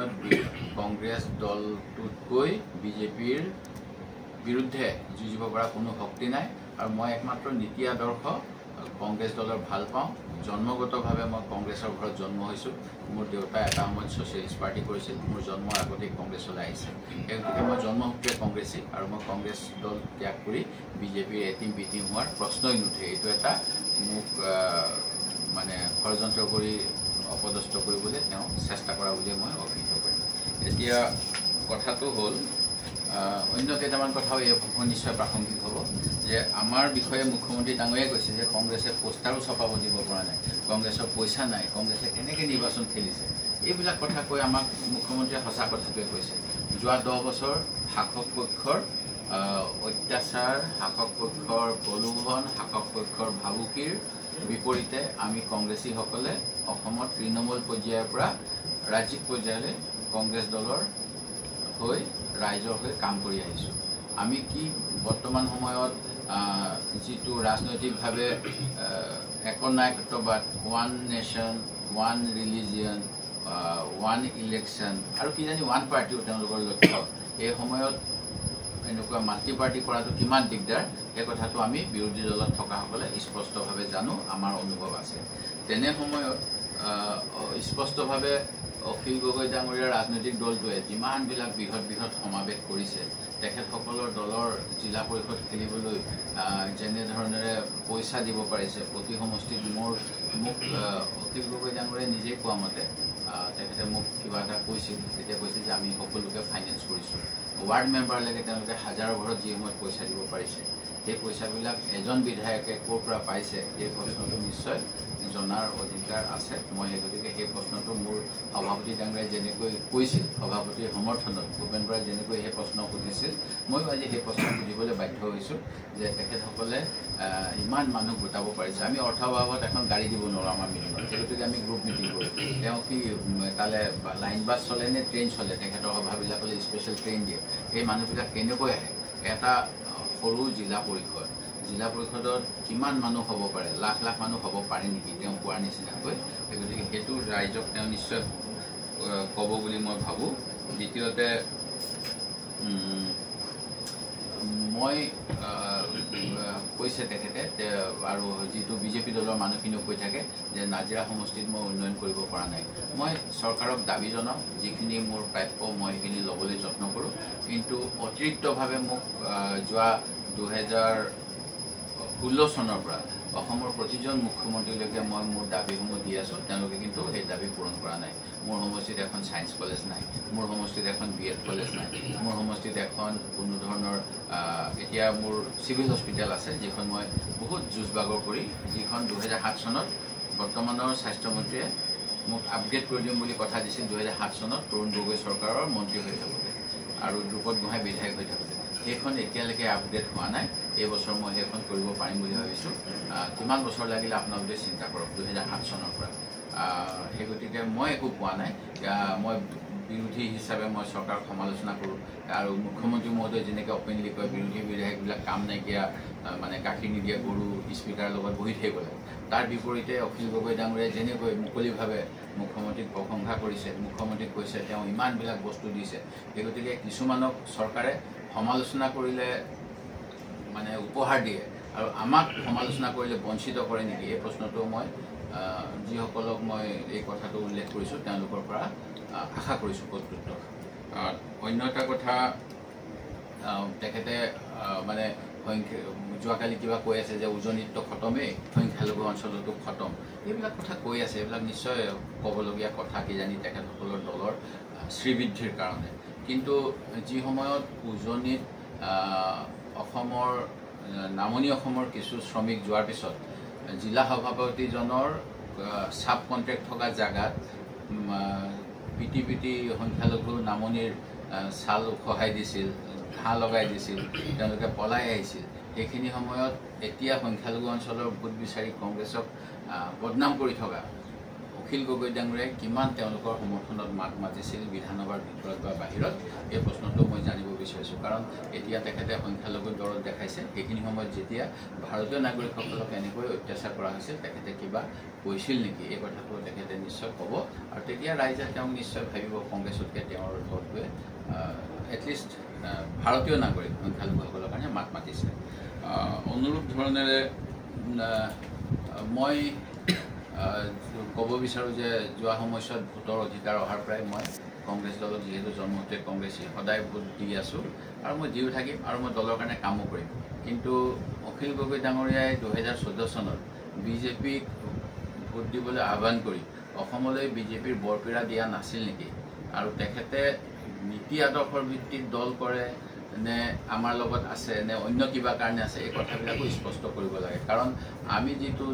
সময়ত কংগ্ৰেছ দলটোতকৈ বিজেপিৰ বিৰুদ্ধে যুঁজিব পৰা কোনো শক্তি নাই আৰু মই একমাত্ৰ নীতি আদৰ্শ কংগ্ৰেছ দলৰ ভাল পাওঁ। জন্মগতভাৱে মই কংগ্ৰেছৰ ঘৰত জন্ম হৈছোঁ। মোৰ দেউতাই এটা সময়ত ছ'চিয়েলিষ্ট পাৰ্টি কৰিছিল। মোৰ জন্মৰ আগতেই কংগ্ৰেছলৈ আহিছে। সেই গতিকে মই জন্মসূত্ৰে কংগ্ৰেছী আৰু মই কংগ্ৰেছ দল ত্যাগ কৰি বিজেপিৰ এটিম বিটিম হোৱাৰ প্ৰশ্নই নুঠে। এইটো এটা মোক মানে ষড়যন্ত্ৰ কৰি অপদস্থ কৰিবলৈ তেওঁ চেষ্টা কৰা বুলিয়ে মই অভিহিত কৰিম। এতিয়া কথাটো হ'ল অন্য কেইটামান কথাও এই নিশ্চয় প্ৰাসংগিক হ'ব যে আমাৰ বিষয়ে মুখ্যমন্ত্ৰী ডাঙৰীয়াই কৈছে যে কংগ্ৰেছে পোষ্টাৰো ছপাব দিব পৰা নাই, কংগ্ৰেছৰ পইচা নাই, কংগ্ৰেছে কেনেকৈ নিৰ্বাচন খেলিছে। এইবিলাক কথা কৈ আমাক মুখ্যমন্ত্ৰীয়ে সঁচা কথাটোৱে কৈছে। যোৱা 10 বছৰ শাসক পক্ষৰ অত্যাচাৰ, শাসক পক্ষৰ প্ৰলোভন, শাসক পক্ষৰ ভাবুকিৰ বিপৰীতে আমি কংগ্ৰেছীসকলে অসমত তৃণমূল পৰ্যায়ৰ পৰা ৰাজ্যিক পৰ্যায়লৈ কংগ্ৰেছ দলৰ হৈ ৰাইজৰ হৈ কাম কৰি আহিছোঁ। আমি কি বৰ্তমান সময়ত যিটো ৰাজনৈতিকভাৱে একনায়কত্ববাদ, one nation, one religion, one election আৰু কিজানি ওৱান পাৰ্টিও তেওঁলোকৰ লক্ষ্য, এই সময়ত এনেকুৱা মাল্টি পাৰ্টি কৰাটো কিমান দিগদাৰ এই কথাটো আমি বিৰোধী দলত থকাসকলে স্পষ্টভাৱে জানো, আমাৰ অনুভৱ আছে। তেনে সময়ত স্পষ্টভাৱে অখিল গগৈ ডাঙৰীয়াৰ ৰাজনৈতিক দলটোৱে যিমানবিলাক বৃহৎ বৃহৎ সমাৱেশ কৰিছে, তেখেতসকলৰ দলৰ জিলা পৰিষদ খেলিবলৈ যেনেধৰণেৰে পইচা দিব পাৰিছে, প্ৰতি সমষ্টিত মোক অখিল গগৈ ডাঙৰীয়াই নিজেই কোৱা মতে তেখেতে মোক কিবা এটা কৈছিল, তেতিয়া কৈছিল যে আমি সকলোকে ফাইনেন্স কৰিছোঁ। ৱাৰ্ড মেম্বাৰলৈকে তেওঁলোকে হাজাৰৰ ঘৰত যি সময়ত পইচা দিব পাৰিছে, সেই পইচাবিলাক এজন বিধায়কে ক'ৰ পৰা পাইছে এই প্ৰশ্নটো নিশ্চয় জনাৰ অধিকাৰ আছে। মই সেই গতিকে সেই প্ৰশ্নটো মোৰ সভাপতি ডাঙৰীয়াই যেনেকৈ কৈছিল, সভাপতিৰ সমৰ্থনত ভূপেন বৰাই যেনেকৈ সেই প্ৰশ্ন সুধিছিল, ময়ো আজি সেই প্ৰশ্ন সুধিবলৈ বাধ্য হৈছোঁ যে তেখেতসকলে ইমান মানুহ গোটাব পাৰিছে। আমি অৰ্থভাৱত এখন গাড়ী দিব নোৱাৰোঁ আমাৰ মিটিঙত, সেই গতিকে আমি গ্ৰুপ মিটিং কৰোঁ। তেওঁ কি তালে লাইন বাছ চলে নে ট্ৰেইন চলে, তেখেতৰ সভাবিলাকলৈ স্পেচিয়েল ট্ৰেইন দিয়ে। সেই মানুহবিলাক কেনেকৈ আহে? এটা সৰু জিলা পৰিষদত কিমান মানুহ হ'ব পাৰে, লাখ লাখ মানুহ হ'ব পাৰে নেকি তেওঁ কোৱাৰ নিচিনাকৈ। সেই গতিকে সেইটো ৰাইজক তেওঁ নিশ্চয় ক'ব বুলি মই ভাবোঁ। দ্বিতীয়তে মই কৈছে তেখেতে আৰু যিটো বিজেপি দলৰ মানুহখিনিও কৈ থাকে যে নাজিৰা সমষ্টিত মই উন্নয়ন কৰিব পৰা নাই। মই চৰকাৰক দাবী জনাওঁ, যিখিনি মোৰ প্ৰাপ্য মই সেইখিনি ল'বলৈ যত্ন কৰোঁ, কিন্তু অতিৰিক্তভাৱে মোক যোৱা 2016 চনৰ পৰা অসমৰ প্ৰতিজন মুখ্যমন্ত্ৰীলৈকে মই মোৰ দাবীসমূহ দি আছোঁ, তেওঁলোকে কিন্তু সেই দাবী পূৰণ কৰা নাই। মোৰ সমষ্টিত এখন ছায়েন্স কলেজ নাই, মোৰ সমষ্টিত এখন BEd কলেজ নাই, মোৰ সমষ্টিত এখন কোনো ধৰণৰ এতিয়া মোৰ চিভিল হস্পিটেল আছে, যিখন মই বহুত যুঁজ বাগৰ কৰি, যিখন 2007 চনত বৰ্তমানৰ স্বাস্থ্যমন্ত্ৰীয়ে মোক আপগ্ৰেড কৰি দিম বুলি কথা দিছিল 2007 চনত তৰুণ গগৈ চৰকাৰৰ মন্ত্ৰী হৈ থাকোঁতে আৰু দ্ৰুপদ গোহাঁই বিধায়ক হৈ থাকোঁতে। সেইখন এতিয়ালৈকে আপগ্ৰেড হোৱা নাই। এই বছৰ মই সেইখন কৰিব পাৰিম বুলি ভাবিছোঁ। কিমান বছৰ লাগিলে আপোনালোকে চিন্তা কৰক, 2007 চনৰ পৰা। সেই গতিকে মই একো পোৱা নাই। মই বিৰোধী হিচাপে মই চৰকাৰক সমালোচনা কৰোঁ আৰু মুখ্যমন্ত্ৰী মহোদয় যেনেকৈ অপেনলি কয় বিৰোধী বিধায়কবিলাক কাম নাইকিয়া, মানে গাখীৰ নিদিয়া গৰু স্পীকাৰৰ লগত বহি থাকিব লাগে। তাৰ বিপৰীতে অখিল গগৈ ডাঙৰীয়াই যেনেকৈ মুকলিভাৱে মুখ্যমন্ত্ৰীক প্ৰশংসা কৰিছে, মুখ্যমন্ত্ৰীক কৈছে তেওঁ ইমানবিলাক বস্তু দিছে। সেই গতিকে কিছুমানক চৰকাৰে সমালোচনা কৰিলে মানে উপহাৰ দিয়ে আৰু আমাক সমালোচনা কৰিলে বঞ্চিত কৰে নেকি, এই প্ৰশ্নটো মই যিসকলক মই এই কথাটো উল্লেখ কৰিছোঁ তেওঁলোকৰ পৰা আশা কৰিছোঁ কৰ্তৃত্ব। অন্য এটা কথা, তেখেতে মানে যোৱাকালি কিবা কৈ আছে যে উজনিতটো খতমেই, সংখ্যালঘু অঞ্চলতো খতম, এইবিলাক কথা কৈ আছে। এইবিলাক নিশ্চয় ক'বলগীয়া কথা, কিজানি তেখেতসকলৰ দলৰ শ্ৰীবৃদ্ধিৰ কাৰণে। কিন্তু যি সময়ত উজনিত অসমৰ নামনি অসমৰ কিছু শ্ৰমিক যোৱাৰ পিছত জিলা সভাপতিজনৰ চাব কণ্ট্ৰেক্ট থকা জেগাত পিটি সংখ্যালঘু নামনিৰ ছাল উখহাই দিছিল, ঘাঁহ লগাই দিছিল, তেওঁলোকে পলাই আহিছিল। সেইখিনি সময়ত এতিয়া সংখ্যালঘু অঞ্চলৰ ভোট বিচাৰি কংগ্ৰেছক বদনাম কৰি থকা অখিল গগৈ ডাঙৰীয়াই কিমান তেওঁলোকৰ সমৰ্থনত মাত মাতিছিল বিধানসভাৰ ভিতৰত বা বাহিৰত এই প্ৰশ্নটো মই জানিব বিচাৰিছোঁ কাৰণ এতিয়া তেখেতে সংখ্যালঘু দৰত দেখাইছে সেইখিনি সময়ত যেতিয়া ভাৰতীয় নাগৰিকসকলক এনেকৈ অত্যাচাৰ কৰা হৈছিল তেখেতে কিবা কৈছিল নেকি এই কথাটো তেখেতে নিশ্চয় ক'ব আৰু তেতিয়া ৰাইজে তেওঁক নিশ্চয় ভাবিব কংগ্ৰেছতকৈ তেওঁৰ দলটোৱে এটলিষ্ট ভাৰতীয় নাগৰিক সংখ্যালঘুসকলৰ কাৰণে মাত মাতিছে অনুৰূপ ধৰণেৰে মই ক'ব বিচাৰোঁ যে যোৱা সময়ছোৱাত ভোটৰ অধিকাৰ অহাৰ পৰাই মই কংগ্ৰেছ দলত যিহেতু জন্মতে কংগ্ৰেছী সদায় ভোট দি আছোঁ আৰু মই দিও থাকিম আৰু মই দলৰ কাৰণে কামো কৰিম কিন্তু অখিল গগৈ ডাঙৰীয়াই 2014 চনত বিজেপিক ভোট দিবলৈ আহ্বান কৰি অসমলৈ বিজেপিৰ বৰপীৰা দিয়া নাছিল নেকি আৰু তেখেতে নীতি আদৰ্শৰ ভিত্তিত দল কৰে নে আমাৰ লগত আছে নে অন্য কিবা কাৰণে আছে এই কথাবিলাকো স্পষ্ট কৰিব লাগে কাৰণ আমি যিটো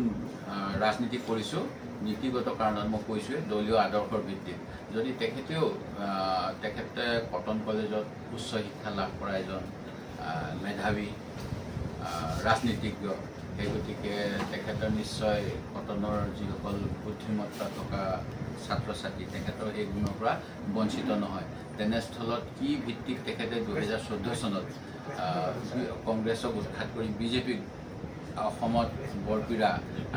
ৰাজনীতি কৰিছোঁ নীতিগত কাৰণত মই কৈছোঁৱে দলীয় আদৰ্শৰ ভিত্তিত যদি তেখেতে কটন কলেজত উচ্চ শিক্ষা লাভ কৰা এজন মেধাৱী ৰাজনীতিজ্ঞ সেই গতিকে তেখেতৰ নিশ্চয় কটনৰ যিসকল বুদ্ধিমত্তা থকা ছাত্ৰ ছাত্ৰী তেখেতৰ সেই গুণৰ পৰা বঞ্চিত নহয় তেনেস্থলত কি ভিত্তিত তেখেতে 2014 চনত কংগ্ৰেছক উৎখাত কৰি বিজেপিক অসমত বৰপীৰা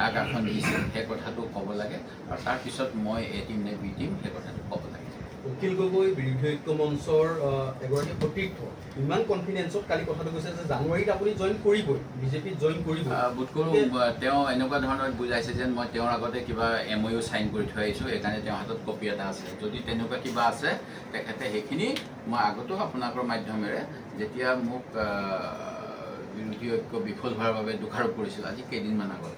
আগশাখন দিছিল সেই কথাটো ক'ব লাগে আৰু তাৰপিছত মই এ টিম নে বি টিম সেই কথাটো ক'ব লাগে অখিল গগৈ বিৰোধী ঐক্য মঞ্চৰ এগৰাকী সতীৰ্থ ইমান কনফিডেন্সত কালি কথাটো কৈছে যে জানুৱাৰীত আপুনি জইন কৰিবই বিজেপিত জইন কৰিব বোধ কৰোঁ তেওঁ এনেকুৱা ধৰণৰ বুজাইছে যেন মই তেওঁৰ আগতে কিবা MOU চাইন কৰি থৈ আহিছোঁ সেইকাৰণে তেওঁৰ হাতত কপি এটা আছে যদি তেনেকুৱা কিবা আছে তেখেতে সেইখিনি মই আগতেও আপোনালোকৰ মাধ্যমেৰে যেতিয়া মোক বিৰোধী ঐক্য বিফল হোৱাৰ বাবে দোষাৰোপ কৰিছিল আজি কেইদিনমান আগত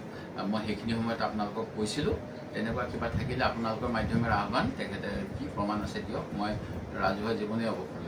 মই সেইখিনি সময়ত আপোনালোকক কৈছিলোঁ তেনেকুৱা কিবা থাকিলে আপোনালোকৰ মাধ্যমেৰে আহ্বান তেখেতে কি প্ৰমাণ আছে দিয়ক মই ৰাজহুৱা জীৱনেই অৱসৰ